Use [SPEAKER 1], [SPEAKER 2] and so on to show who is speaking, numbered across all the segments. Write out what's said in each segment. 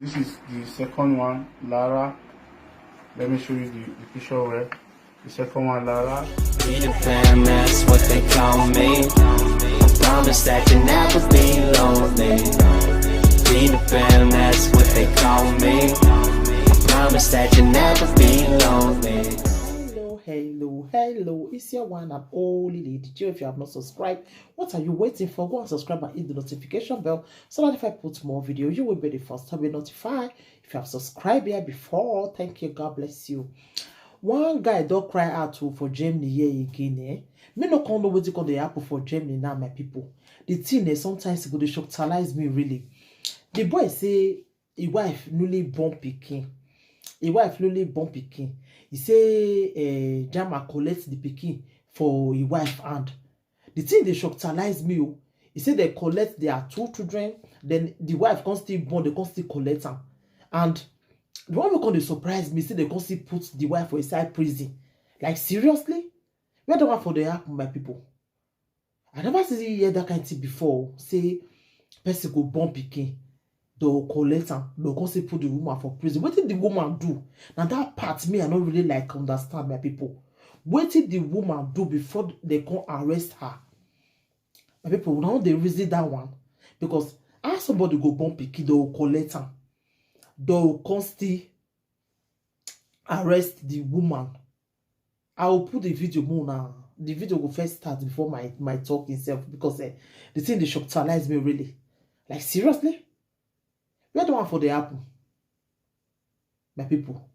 [SPEAKER 1] This is the second one, Lara. Let me show you the picture where the second one, Lara.
[SPEAKER 2] Be the fam, that's what they call me. I promise that you never be lonely. Be the fam, that's what they call me. I promise that you never be lonely.
[SPEAKER 3] Hello, it's your one and only Lady Joe. If you have not subscribed, what are you waiting for? Go and subscribe and hit the notification bell so that if I put more videos, you will be the first to be notified. If you have subscribed here before, thank you, God bless you. One guy don't cry out for Germany here again. Me no know what it the happen for Germany now, my people. The thing sometimes go to shocktalize me really. The boy say his wife newly born pikin. His wife newly born pikin. He say Jama collect the pikin for his wife hand. The thing they shocktalize me. He say they collect their 2 children, then the wife can't still born, they can't still collect them. And the one who can surprise me, say they can't still put the wife for inside prison. Like seriously? Where the one for the happen, my people? I never see hear that kind of thing before. Say person go born pikin. They'll collect her, they'll constantly put the woman for prison. What did the woman do? Now that part me, I don't really like understand, my people. What did the woman do before they can arrest her? My people, now they reason that one. Because as somebody go born pikin, they'll collect her. They'll constantly arrest the woman. I will put the video more now. The video will first start before my talk itself. Because the thing they shocktalize me really. Like seriously? Where the one for the apple? My people,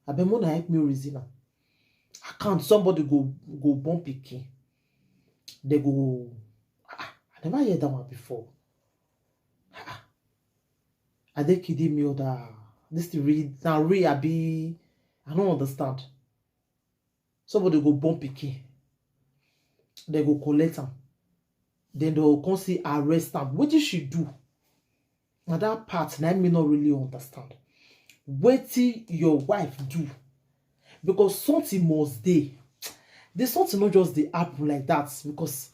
[SPEAKER 3] I been wanna help me reason. I can't somebody go born pikin. They go. I never heard that one before. Are they kidding me or that? This to read now read I don't understand. Somebody go born pikin. They go collect them. Then they will come see arrest them. What did she do? Now that part, I may not really understand. What did your wife do? Because something must dey. There's something not just the happen like that. Because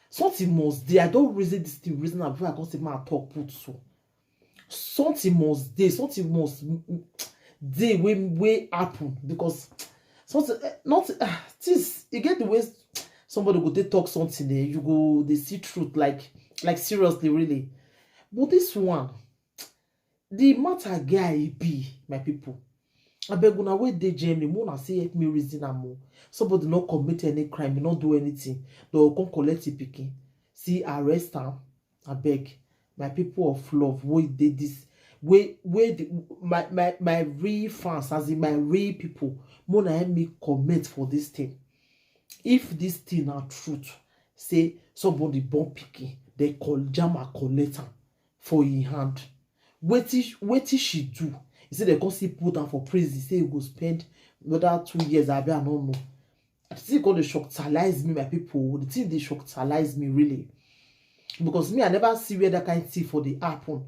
[SPEAKER 3] something must dey. I don't reason this thing reason before I can say my talk put so. Something must dey. Something must dey way happen. Because something not this you get the way somebody go they talk something there. You go they see truth like seriously really. But this one. The matter guy be my people. I beg una wait dey Germany. Mona say help me reason am more. Somebody not commit any crime, not do anything. They will come collect the pikin. See arrest am. I beg my people of love. Wait dey this. Wait my real fans as in my real people. Mona help me comment for this thing. If this thing are truth, say somebody born pikin, they call Jama collect am for his hand. Wetin she do? He said they can't see put her for prison. He say he go spend another 2 years. I don't know. I think all the shocktalize me, my people. The thing they shocktalize me really, because me I never see where that kind of thing for the happen.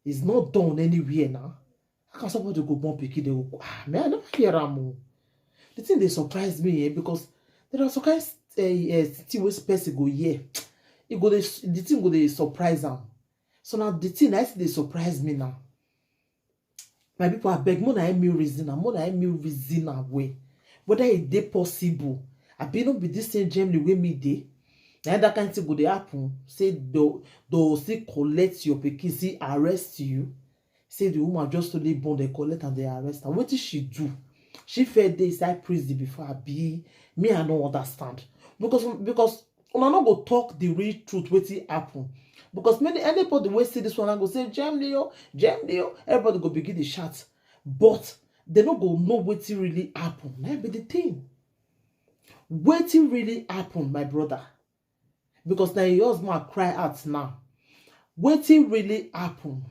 [SPEAKER 3] It's not done anywhere now. How can somebody go born pikin? They go man, I never hear am. The thing they surprise me because there are some kind thing where person go here. The thing go they surprise them. So now the thing I see they surprise me now. My people, I beg more than me reason away. Whether it dey possible. I be not be this same Germany way me dey. Now that kind of thing go dey happen. Say they'll still collect your pikin, see arrest you. Say the woman just only born, they collect and they arrest her. What did she do? She fed day inside prison before I be. Me, I don't understand. Because when I not go talk the real truth, what it happen. Because anybody will see this one and go say, Germany, everybody go begin the shout. But they don't go know what really happened. That be the thing. What really happened, my brother? Because now your husband cry out now. What really happened?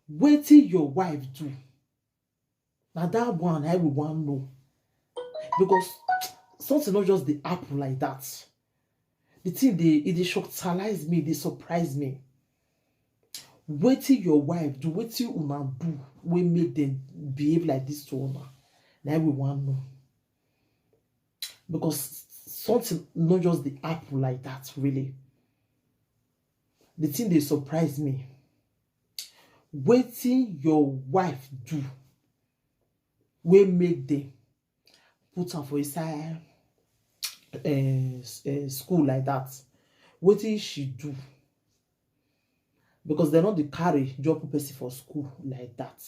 [SPEAKER 3] What your wife do? Now that one I will want to know. Because something not just the happen like that. The thing they shocktalize me, they surprise me. What your wife do, what una do, we make them behave like this to una. Now we want to know. Because something not just the apple like that, really. The thing they surprise me. Wetin your wife do wey make dem put am for inside school like that? Wetin she do? Because dem no dey carry drop person for school like that.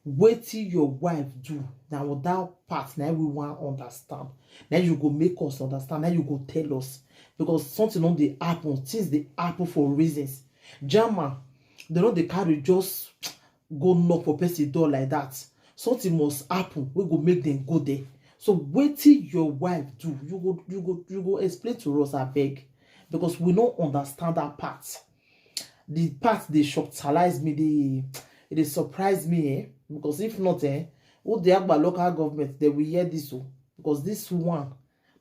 [SPEAKER 3] Wetin your wife do? Na that part na we wan understand. Na you go make us understand. Na you go tell us, because something no dey happen. Things dey happen for reasons. German, dem no dey carry just go knock for person door like that. Something must happen wey go make dem go there. So wetin your wife do? You go explain to us, abeg, because we no understand that part. The part dey shocktalize me, it dey surprise me, because if not, who the Agba local government, they will hear this, because this one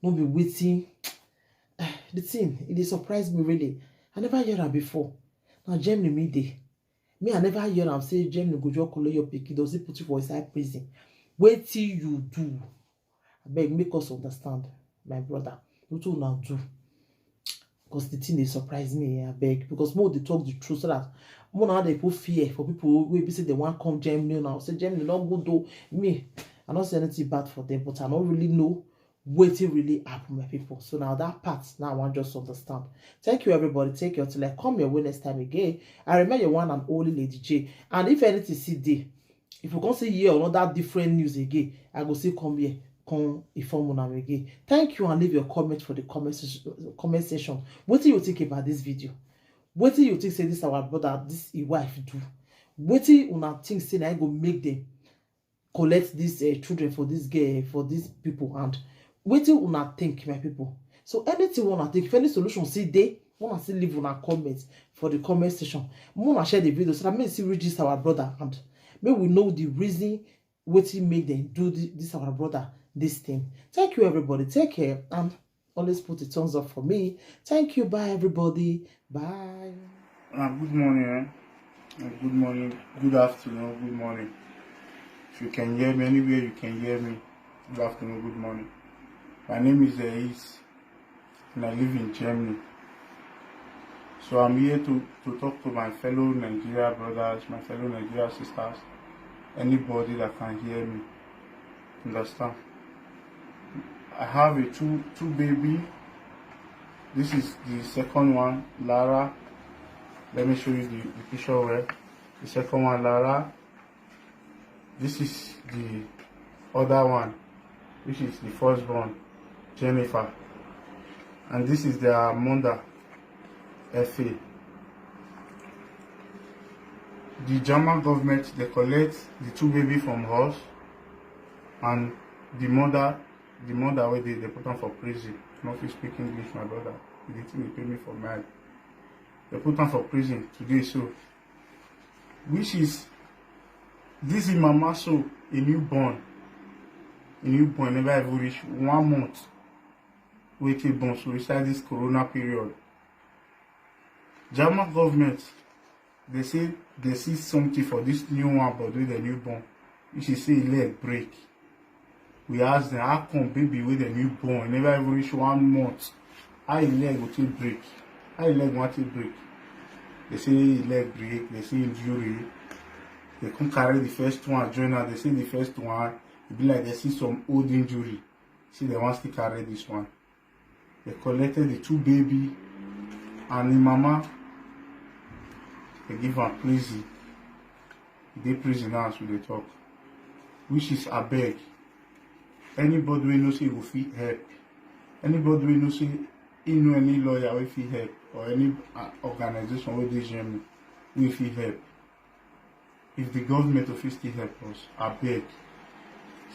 [SPEAKER 3] no be waiting. The thing, it dey surprise me really. I never heard am before. Now Germany me dey. Me, I never hear am say Germany go just collect your pikin, does it put you for inside prison? Wetin you do? Abeg, make us understand, my brother. Wetin una do? Because the thing dey surprise me, abeg. Because more they talk the truth, so that more now they put fear for people who be say they want come Germany now. Say Germany not good though. Me, I don't say anything bad for them, but I don't really know wetin really happen, my people. So now that part, now I want just to understand. Thank you, everybody. Take care till I come your way next time again. I remember your one and only Lady J. And if anything see there, if you can't see here or another different news again, I go see come here. Come inform on again. Thank you, and leave your comment for the comment section. What do you think about this video? What do you think say this our brother, this his wife do? What do you think say I go make them collect these children for this girl, for these people? And what do you think, my people? So anything wanna think, if any solution see there, wanna see leave on a comment for the comment section. Wanna share the video so that may see reach this our brother, and may we know the reason what make them do this our brother this thing. Thank you, everybody. Take care, and always put a thumbs up for me. Thank you. Bye, everybody. Bye.
[SPEAKER 1] Good morning. Good morning. Good afternoon. Good morning. If you can hear me anywhere, you can hear me. Good afternoon. Good morning. My name is Eis, and I live in Germany. So I'm here to talk to my fellow Nigeria brothers, my fellow Nigeria sisters, anybody that can hear me. Understand? I have a two baby. This is the second one, Lara. Let me show you the picture where the second one, Lara. This is the other one, which is the firstborn, Jennifer. And this is their mother, Effie. The German government, they collect the two babies from us, and the mother where they put them for prison. Not if you speak English, my brother. The thing they pay me for mad. They put them for prison today, so which is this is mama, so a newborn never even reach 1 month. Waiting born, so inside this corona period. German government, they say they see something for this new one, but with the newborn, which is say leg break. We ask them, how come baby with a newborn never even reach 1 month? How his leg will take break? How his leg want to break? They say his leg break, they say injury. They come carry the first one, join her, they say the first one, it be like they see some old injury. See, they want to carry this one. They collected the two baby and the mama. They give her prison. They prison now, so they talk. Which is a beg. Anybody we know say will fit help. Anybody we know say he know any lawyer will fit help, or any organization with this Germany will fit help. If the government of still help us, I beg.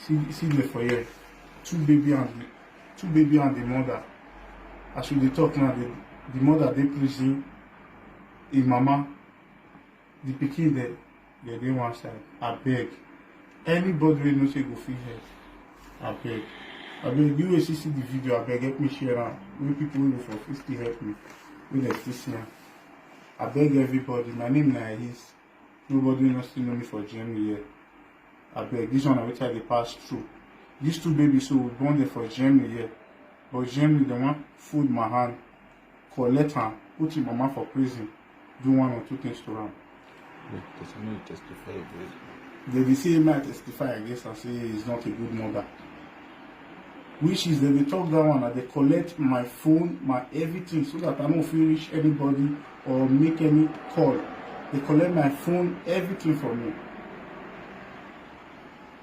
[SPEAKER 1] See there for here. Two baby and the mother. As we talk now, the mother they prison, the mama, the pikin they one side. I beg. Anybody we know say go fit help. I beg. You will see the video. I beg, help me share it. Many people will for still help me. Will let this here. I beg everybody. My name is nobody will still know me for Germany yet. I beg. This one I will try to pass through. These two babies so we born there for Germany yet. But Germany they want food my hand, collect her, put him mama for prison, do 1 or 2 things to her.
[SPEAKER 4] There's no testify against.
[SPEAKER 1] They say he might testify against and say he's not a good mother. Which is they talk that one and they collect my phone, my everything, so that I don't feel reach anybody or make any call. They collect my phone, everything from me.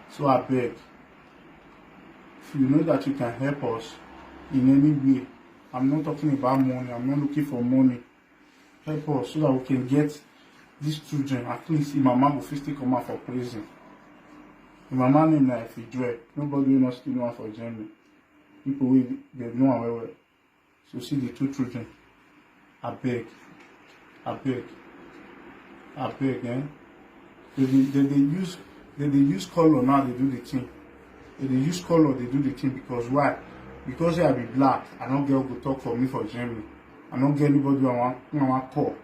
[SPEAKER 1] So I beg, if you know that you can help us in any way, I'm not talking about money, I'm not looking for money. Help us so that we can get these children, at least if my mom will still come out for prison. If my mom name like Fidre, nobody will not still know for Germany. People will they know her well. So see the two children. I beg, eh? They use color now, they do the thing. They use color, they do the thing because why? Because I be black, I don't get who talk for me for Germany. I don't get anybody who I want call.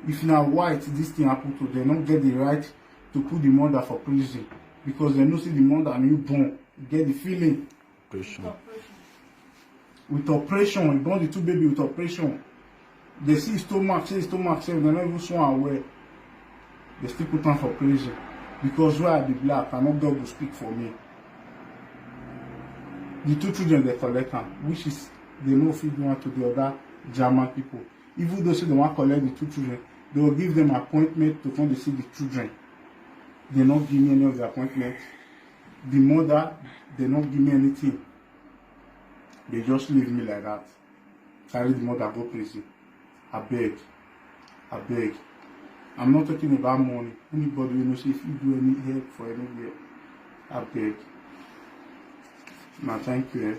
[SPEAKER 1] If now white, this thing happen to them, don't get the right to put the mother for prison because they don't see the mother newborn. Get the feeling. With operation, you born the two baby with operation. They see stomach, say they're not even so aware. They still put them for prison. Because why I be black, I'm not God will speak for me. The two children they collect them, which is they know feed one to the other German people. Even though say they want to collect the two children, they will give them appointment to come to see the children. They not give me any of the appointment. The mother, they not give me anything. They just leave me like that. Carry the mother, go prison. I beg. I'm not talking about money. Anybody you know, say if you do any help for anywhere, I beg. Now, thank you.